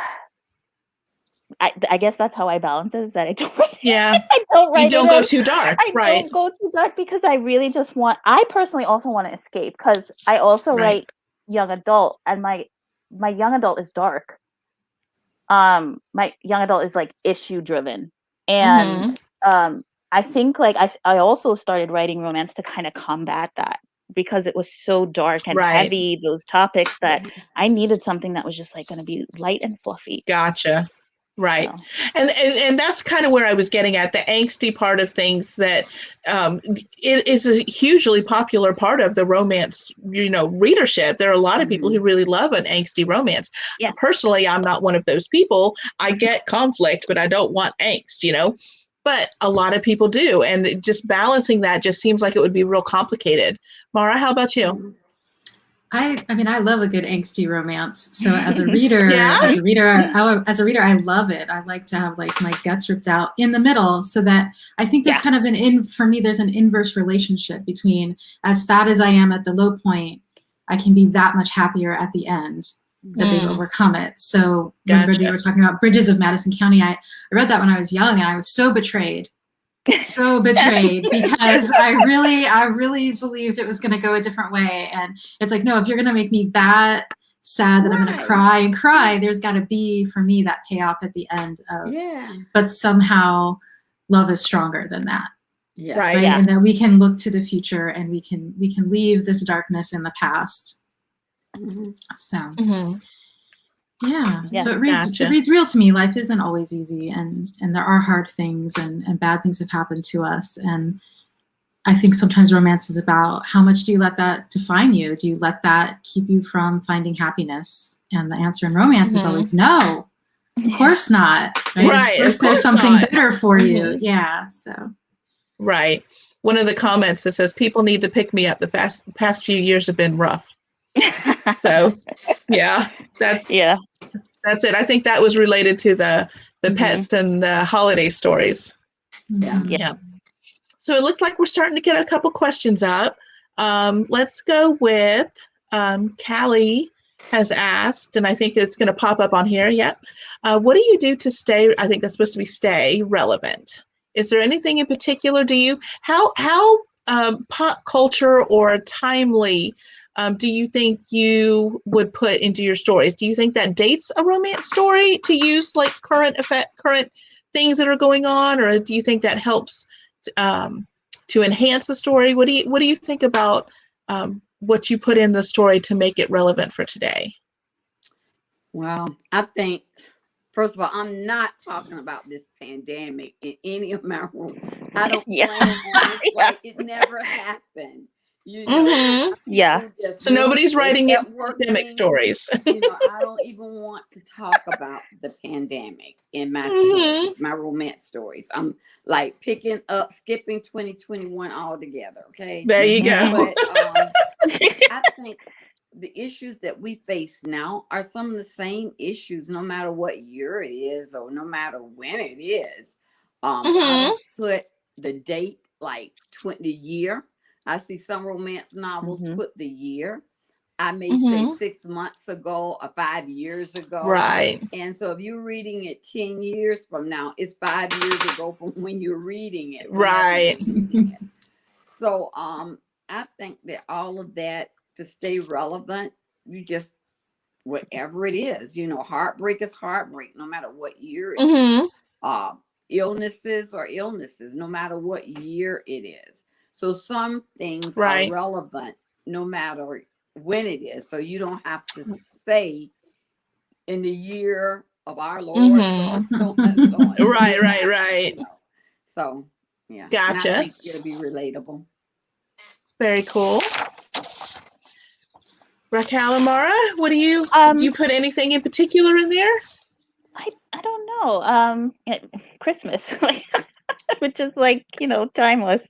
[SPEAKER 2] I guess that's how I balance it, is that I don't
[SPEAKER 1] you don't go too dark.
[SPEAKER 2] I don't go too dark because I really just I personally also want to escape, because I also write young adult, and my young adult is dark. My young adult is like issue driven, and I think like I also started writing romance to kind of combat that, because it was so dark and heavy, those topics, that I needed something that was just like going to be light and fluffy.
[SPEAKER 1] Gotcha. Right. So. And that's kind of where I was getting at, the angsty part of things, that it is a hugely popular part of the romance, readership. There are a lot of people who really love an angsty romance. Yeah. Personally, I'm not one of those people. I get conflict, but I don't want angst, But a lot of people do. And just balancing that just seems like it would be real complicated. Mara, how about you?
[SPEAKER 4] I love a good angsty romance. So as a reader, I love it. I like to have like my guts ripped out in the middle, so that I think there's kind of for me, there's an inverse relationship between, as sad as I am at the low point, I can be that much happier at the end that they've overcome it. So when Brenda, you were talking about Bridges of Madison County, I read that when I was young, and I was so betrayed. Because I really believed it was going to go a different way. And it's like, no, if you're going to make me that sad that I'm going to cry, there's got to be, for me, that payoff at the end of, but somehow love is stronger than that.
[SPEAKER 1] Yeah.
[SPEAKER 4] Right. And that we can look to the future, and we can leave this darkness in the past. So so it reads real to me. Life isn't always easy, and there are hard things, and bad things have happened to us. And I think sometimes romance is about, how much do you let that define you? Do you let that keep you from finding happiness? And the answer in romance is always no. Of course not. Right. Of course there's something better for you. Yeah. So.
[SPEAKER 1] Right. One of the comments that says, people need to pick me up. The past few years have been rough. So that's it. I think that was related to the pets and the holiday stories. Yeah. So it looks like we're starting to get a couple questions up. Let's go with Callie has asked, and I think it's going to pop up on here. Yep. What do you do to stay? I think that's supposed to be stay relevant. Is there anything in particular? How pop culture or timely do you think you would put into your stories? Do you think that dates a romance story to use like current things that are going on, or do you think that helps to enhance the story? What do you think about what you put in the story to make it relevant for today?
[SPEAKER 3] Well, I think, first of all, I'm not talking about this pandemic in any of my rooms. I don't plan on it like it never happened. You know,
[SPEAKER 1] So nobody's writing
[SPEAKER 3] pandemic
[SPEAKER 1] pandemic stories.
[SPEAKER 3] I don't even want to talk about the pandemic in my stories, my romance stories. I'm like skipping 2021 altogether. Okay.
[SPEAKER 1] There you go.
[SPEAKER 3] But I think the issues that we face now are some of the same issues, no matter what year it is or no matter when it is. I don't put the date like the year. I see some romance novels put the year. I may say 6 months ago or 5 years ago.
[SPEAKER 1] Right.
[SPEAKER 3] And so if you're reading it 10 years from now, it's 5 years ago from when you're reading it.
[SPEAKER 1] Right.
[SPEAKER 3] So I think that all of that, to stay relevant, you just, whatever it is, heartbreak is heartbreak, no matter what year it is. Illnesses are illnesses, no matter what year it is. So some things are relevant no matter when it is. So you don't have to say in the year of our Lord, so and so and so.
[SPEAKER 1] Right.
[SPEAKER 3] So yeah.
[SPEAKER 1] Gotcha.
[SPEAKER 3] And I think it'll be relatable.
[SPEAKER 1] Very cool. Raquel and Mara, what do you put anything in particular in there?
[SPEAKER 2] I don't know. Christmas, which is timeless.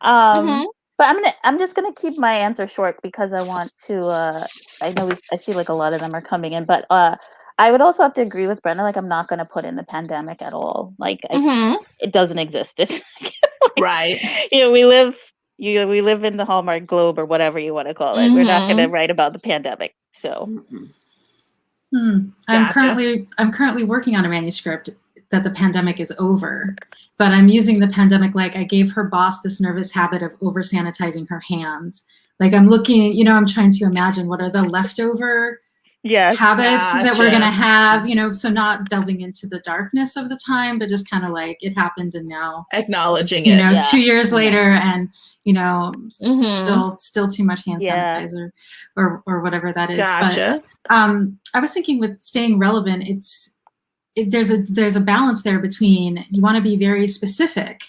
[SPEAKER 2] But I'm just gonna keep my answer short because I want to. I see like a lot of them are coming in, but I would also have to agree with Brenda. Like, I'm not gonna put in the pandemic at all. Like, it doesn't exist. It's
[SPEAKER 1] right.
[SPEAKER 2] We live in the Hallmark globe or whatever you want to call it. We're not gonna write about the pandemic. So.
[SPEAKER 4] I'm currently working on a manuscript that the pandemic is over, but I'm using the pandemic like I gave her boss this nervous habit of over sanitizing her hands. Like, I'm looking, I'm trying to imagine what are the leftover habits that we're going to have, so not delving into the darkness of the time, but just kind of like it happened and now
[SPEAKER 1] acknowledging it,
[SPEAKER 4] 2 years later and, still too much hand sanitizer or whatever that is.
[SPEAKER 1] Gotcha.
[SPEAKER 4] But I was thinking with staying relevant, there's a balance there between you want to be very specific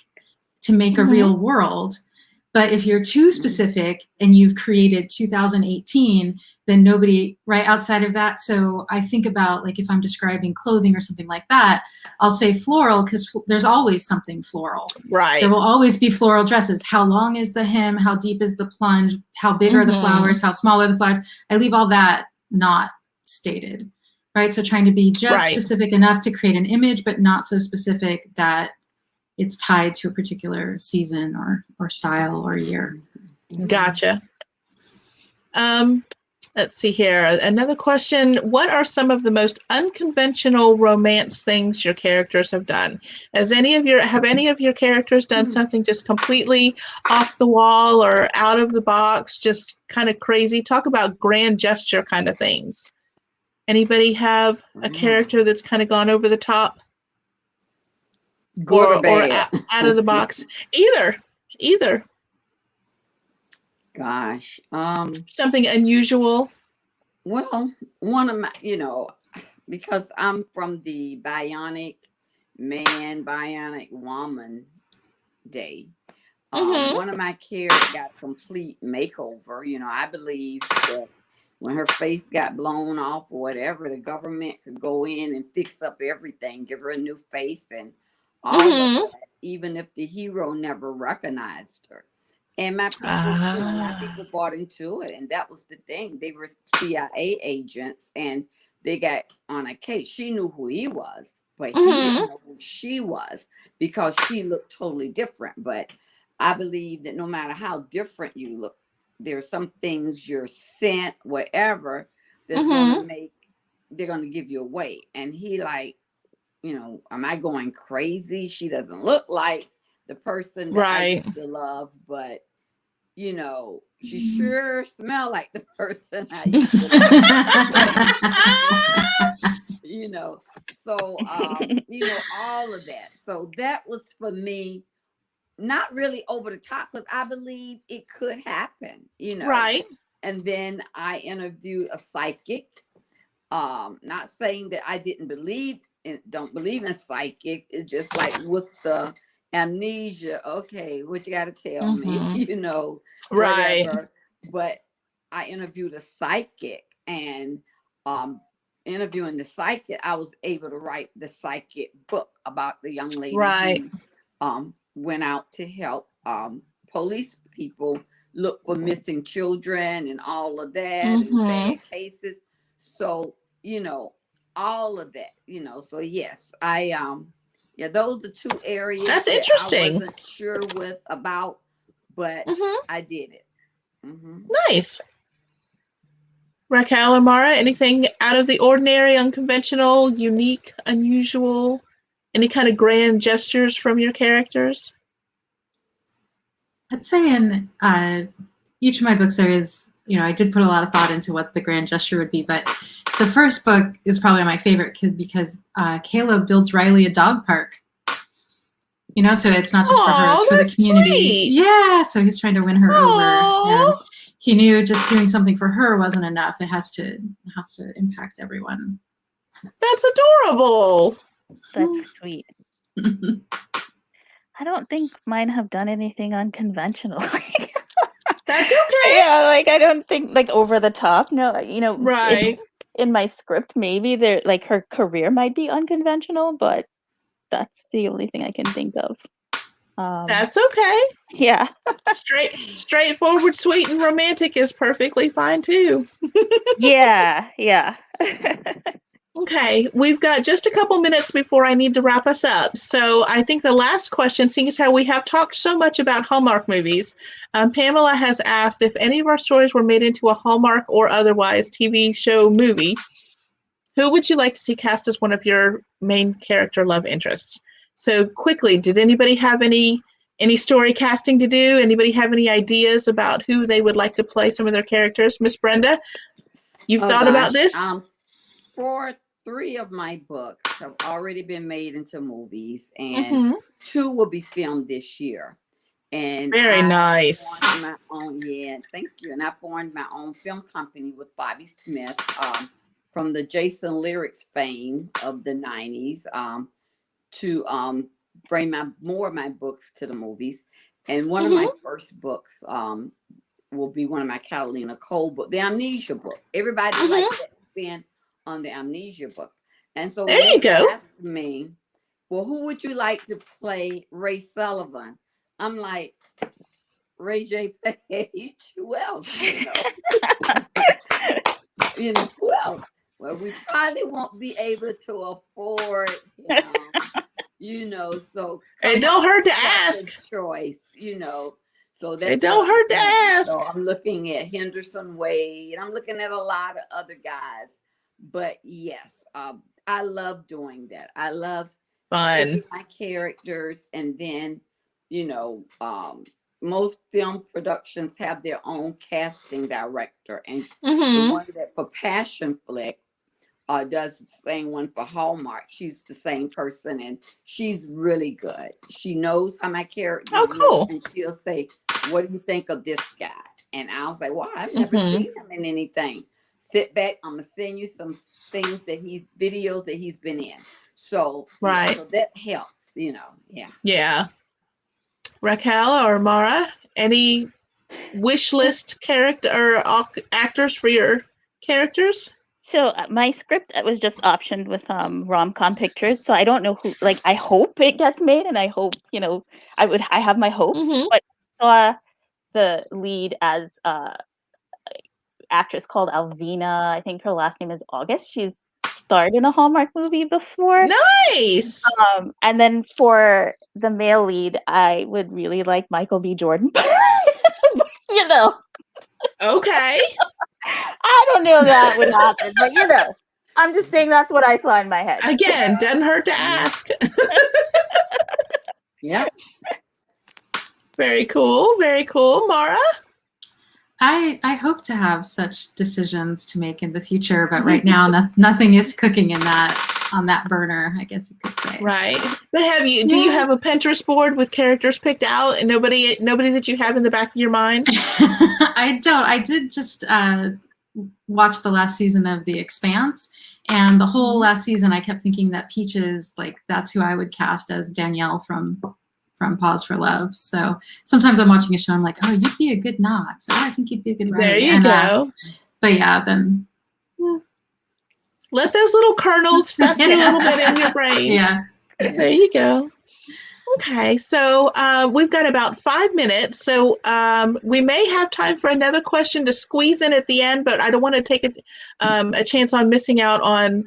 [SPEAKER 4] to make a real world. But if you're too specific and you've created 2018, then nobody right outside of that. So I think about like if I'm describing clothing or something like that, I'll say floral because there's always something floral.
[SPEAKER 1] Right.
[SPEAKER 4] There will always be floral dresses. How long is the hem? How deep is the plunge? How big are the flowers? How small are the flowers? I leave all that not stated. Right. So trying to be just specific enough to create an image, but not so specific that it's tied to a particular season or style or year.
[SPEAKER 1] Gotcha. Let's see here. Another question. What are some of the most unconventional romance things your characters have done? Have any of your characters done something just completely off the wall or out of the box, just kind of crazy? Talk about grand gesture kind of things. Anybody have a character that's kind of gone over the top?
[SPEAKER 3] Good or bad?
[SPEAKER 1] Or out of the box? Either.
[SPEAKER 3] Gosh.
[SPEAKER 1] Something unusual?
[SPEAKER 3] Well, one of my, because I'm from the bionic man, bionic woman day. One of my characters got a complete makeover. I believe that when her face got blown off or whatever, the government could go in and fix up everything, give her a new face and all of that, even if the hero never recognized her. And my people bought into it, and that was the thing. They were CIA agents, and they got on a case. She knew who he was, but he didn't know who she was because she looked totally different. But I believe that no matter how different you look, there's some things your scent, whatever, that's they're gonna give you away. And he like, am I going crazy? She doesn't look like the person that I used to love, but she sure smell like the person I used to love. So all of that. So that was for me not really over the top, because I believe it could happen, you know.
[SPEAKER 1] Right.
[SPEAKER 3] And then I interviewed a psychic. Not saying that I don't believe in psychic. It's just like with the amnesia. Okay, what you got to tell me, you know,
[SPEAKER 1] right.
[SPEAKER 3] whatever. But I interviewed a psychic, and interviewing the psychic, I was able to write the psychic book about the young lady
[SPEAKER 1] right.
[SPEAKER 3] who went out to help police people look for missing children and all of that, and bad cases. So, you know, all of that, you know. So yes, yeah, those are two areas
[SPEAKER 1] that's
[SPEAKER 3] that
[SPEAKER 1] interesting.
[SPEAKER 3] I wasn't sure about, but I did it.
[SPEAKER 1] Nice. Raquel or Mara, anything out of the ordinary, unconventional, unique, unusual? Any kind of grand gestures from your characters?
[SPEAKER 4] I'd say in each of my books there is, you know, I did put a lot of thought into what the grand gesture would be, but the first book is probably my favorite because Caleb builds Riley a dog park. You know, so it's not just for her, it's for the community.
[SPEAKER 1] Sweet.
[SPEAKER 4] Yeah, so he's trying to win her over. And he knew just doing something for her wasn't enough. It has to impact everyone.
[SPEAKER 1] That's adorable.
[SPEAKER 2] That's sweet. I don't think mine have done anything unconventional.
[SPEAKER 1] That's okay.
[SPEAKER 2] Yeah, like I don't think like over the top. No, you know,
[SPEAKER 1] right.
[SPEAKER 2] In my script, maybe there like her career might be unconventional, but that's the only thing I can think of.
[SPEAKER 1] That's okay.
[SPEAKER 2] Yeah.
[SPEAKER 1] Straightforward, sweet, and romantic is perfectly fine too.
[SPEAKER 2] Yeah.
[SPEAKER 1] Okay, we've got just a couple minutes before I need to wrap us up. So I think the last question, seeing as how we have talked so much about Hallmark movies, Pamela has asked if any of our stories were made into a Hallmark or otherwise TV show movie, who would you like to see cast as one of your main character love interests? So quickly, did anybody have any story casting to do? Anybody have any ideas about who they would like to play some of their characters? Miss Brenda, you've thought about this?
[SPEAKER 3] 3 of my books have already been made into movies, and 2 will be filmed this year. And
[SPEAKER 1] very nice.
[SPEAKER 3] My own, thank you. And I formed my own film company with Bobby Smith, from the Jason Lyrics fame of the 90s, to bring more of my books to the movies. And one of my first books will be one of my Catalina Cole books, the Amnesia book. Everybody likes that spin on the Amnesia book. And so
[SPEAKER 1] there you go.
[SPEAKER 3] Asked me, well, who would you like to play Ray Sullivan? I'm like, Ray J. Page. Who else? You know, who else? Well, we probably won't be able to afford him, you know, so
[SPEAKER 1] it don't hurt to ask.
[SPEAKER 3] Choice, you know. So that's
[SPEAKER 1] it don't hurt to ask.
[SPEAKER 3] So I'm looking at Henderson Wade. I'm looking at a lot of other guys. But yes, I love doing that. I love
[SPEAKER 1] fun
[SPEAKER 3] my characters, and then, you know, most film productions have their own casting director, and the one that for Passion Flick does the same one for Hallmark. She's the same person, and she's really good. She knows how my character is,
[SPEAKER 1] cool.
[SPEAKER 3] And she'll say, what do you think of this guy? And I'll say, well, I've never seen him in anything. Sit back, I'm gonna send you some things videos that he's been in. So
[SPEAKER 1] right,
[SPEAKER 3] so that helps, you know.
[SPEAKER 1] Yeah. Raquel or Mara, any wish list character or actors for your characters?
[SPEAKER 2] So my script was just optioned with rom-com pictures, so I don't know who. Like, I hope it gets made, and I hope, you know, I have my hopes. But I saw the lead as actress called Alvina. I think her last name is August. She's starred in a Hallmark movie before.
[SPEAKER 1] Nice.
[SPEAKER 2] And then for the male lead, I would really like Michael B. Jordan. You know.
[SPEAKER 1] Okay.
[SPEAKER 2] I don't know if that would happen, but you know, I'm just saying that's what I saw in my head.
[SPEAKER 1] Again, doesn't hurt to ask.
[SPEAKER 3] Yeah.
[SPEAKER 1] Very cool. Very cool. Mara?
[SPEAKER 4] I hope to have such decisions to make in the future, but right now nothing is cooking in that on that burner, I guess you could say.
[SPEAKER 1] Right. But do you have a Pinterest board with characters picked out and nobody that you have in the back of your mind?
[SPEAKER 4] I don't. I did just watch the last season of The Expanse, and the whole last season I kept thinking that Peaches, like, that's who I would cast as Danielle from Pause for Love. So sometimes I'm watching a show, I'm like, oh, you'd be a good Knox. Oh, I think you'd be a good Ray.
[SPEAKER 1] There you go.
[SPEAKER 4] But yeah, then
[SPEAKER 1] let those little kernels fester a little bit in your brain.
[SPEAKER 4] Yeah.
[SPEAKER 1] There you go. Okay, so we've got about 5 minutes, so we may have time for another question to squeeze in at the end, but I don't want to take a chance on missing out on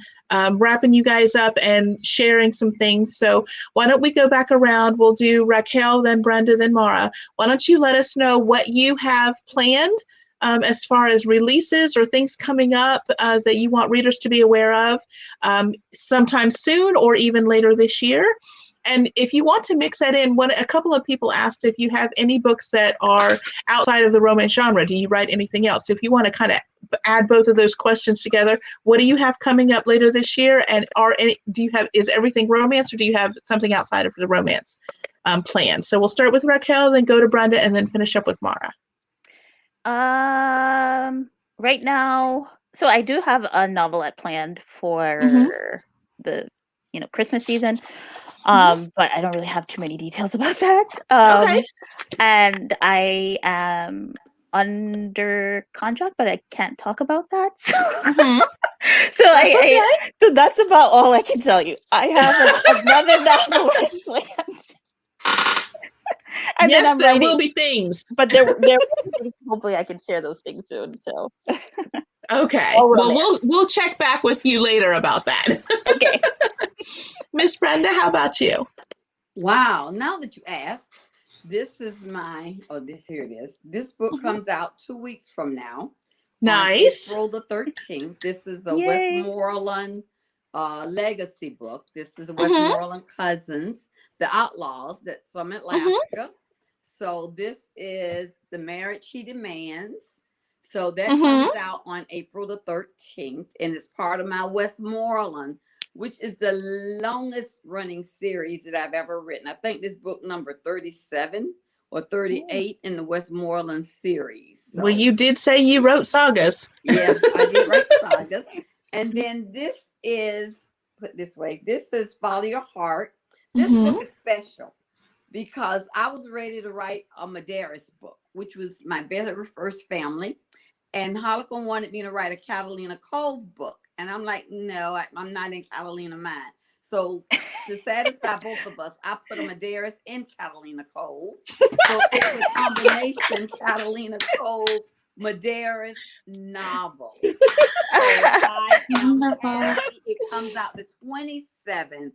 [SPEAKER 1] wrapping you guys up and sharing some things. So why don't we go back around? We'll do Raquel, then Brenda, then Mara. Why don't you let us know what you have planned as far as releases or things coming up that you want readers to be aware of sometime soon or even later this year. And if you want to mix that in, a couple of people asked if you have any books that are outside of the romance genre. Do you write anything else? If you want to kind of add both of those questions together, what do you have coming up later this year? And is everything romance, or do you have something outside of the romance planned? So we'll start with Raquel, then go to Brenda, and then finish up with Mara.
[SPEAKER 2] Right now, so I do have a novelette planned for the Christmas season. But I don't really have too many details about that.
[SPEAKER 1] Okay.
[SPEAKER 2] And I am under contract, but I can't talk about that. So, so that's about all I can tell you. I have another novelette planned. And
[SPEAKER 1] yes,
[SPEAKER 2] then I'm
[SPEAKER 1] there
[SPEAKER 2] writing,
[SPEAKER 1] will be things.
[SPEAKER 2] but there hopefully I can share those things soon. So
[SPEAKER 1] okay. Well, we'll check back with you later about that.
[SPEAKER 2] Okay.
[SPEAKER 1] Miss Brenda, how about you?
[SPEAKER 3] Wow. Now that you ask, this is here it is. This book comes out 2 weeks from now.
[SPEAKER 1] Nice.
[SPEAKER 3] April the 13th. This is a
[SPEAKER 2] Yay.
[SPEAKER 3] Westmoreland legacy book. This is a Westmoreland Cousins, The Outlaws, that's from Alaska. So this is The Marriage He Demands. So that comes out on April the 13th, and it's part of my Westmoreland, which is the longest running series that I've ever written. I think this book number 37 or 38 in the Westmoreland series. So,
[SPEAKER 1] well, you did say you wrote sagas.
[SPEAKER 3] Yeah, I did write sagas. And then this is, put this way, this is Follow Your Heart. This book is special because I was ready to write a Medeiros book, which was my very first family. And Harlequin wanted me to write a Catalina Cove book. And I'm like, no, I'm not in Catalina mind. So to satisfy both of us, I put a Medeiros in Catalina Cove. So it's a combination Catalina Cove Medeiros novel. So I am happy. It comes out the 27th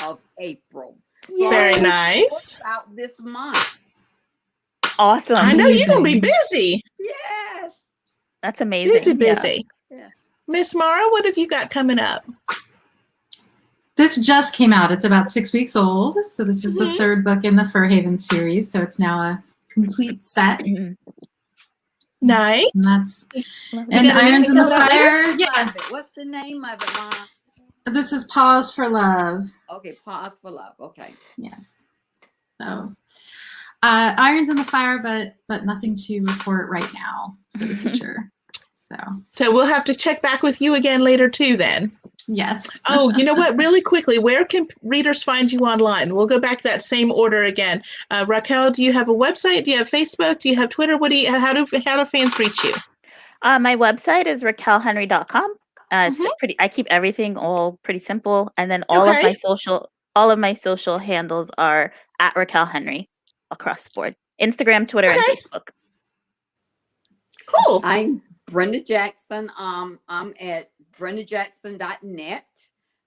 [SPEAKER 3] of April. So
[SPEAKER 1] very nice.
[SPEAKER 3] Out this month.
[SPEAKER 2] Awesome.
[SPEAKER 1] I know you're gonna be busy.
[SPEAKER 3] Yes.
[SPEAKER 2] That's amazing.
[SPEAKER 1] Busy.
[SPEAKER 3] Yeah.
[SPEAKER 1] Miss Mara, what have you got coming up?
[SPEAKER 4] This just came out. It's about 6 weeks old. So this is the third book in the Fur Haven series. So it's now a complete set.
[SPEAKER 1] Nice.
[SPEAKER 4] And that's Irons in the Fire. Yeah.
[SPEAKER 3] What's the name of it, Mom?
[SPEAKER 4] This is Pause for Love.
[SPEAKER 3] Okay, Pause for Love. Okay.
[SPEAKER 4] Yes. So irons in the fire, but nothing to report right now for the future. So
[SPEAKER 1] we'll have to check back with you again later too then.
[SPEAKER 4] Yes.
[SPEAKER 1] Oh, you know what? Really quickly, where can readers find you online? We'll go back to that same order again. Raquel, do you have a website? Do you have Facebook? Do you have Twitter? How do fans reach you?
[SPEAKER 2] My website is raquelhenry.com. I keep everything all pretty simple, and then all of my social handles are at Raquel Henry across the board. Instagram, Twitter, and Facebook.
[SPEAKER 1] Cool.
[SPEAKER 3] I'm Brenda Jackson. I'm at brendajackson.net.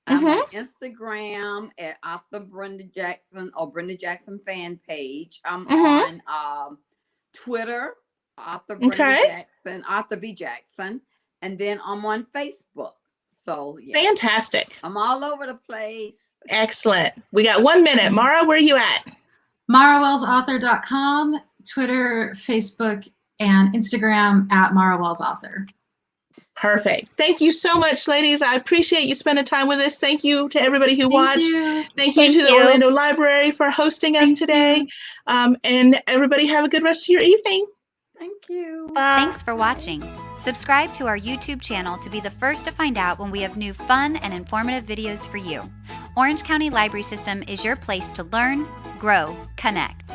[SPEAKER 3] I'm on Instagram at author Brenda Jackson or Brenda Jackson fan page. I'm on Twitter, author Brenda Jackson, author B Jackson, and then I'm on Facebook. So
[SPEAKER 1] fantastic.
[SPEAKER 3] I'm all over the place.
[SPEAKER 1] Excellent. We got 1 minute. Mara, where are you at?
[SPEAKER 4] MaraWellsAuthor.com, Twitter, Facebook, and Instagram at MaraWellsAuthor.
[SPEAKER 1] Perfect. Thank you so much, ladies. I appreciate you spending time with us. Thank you to everybody who watched. Thank you to the Orlando Library for hosting us today. And everybody have a good rest of your evening.
[SPEAKER 3] Thank you.
[SPEAKER 5] Thanks for watching. Subscribe to our YouTube channel to be the first to find out when we have new fun and informative videos for you. Orange County Library System is your place to learn, grow, connect.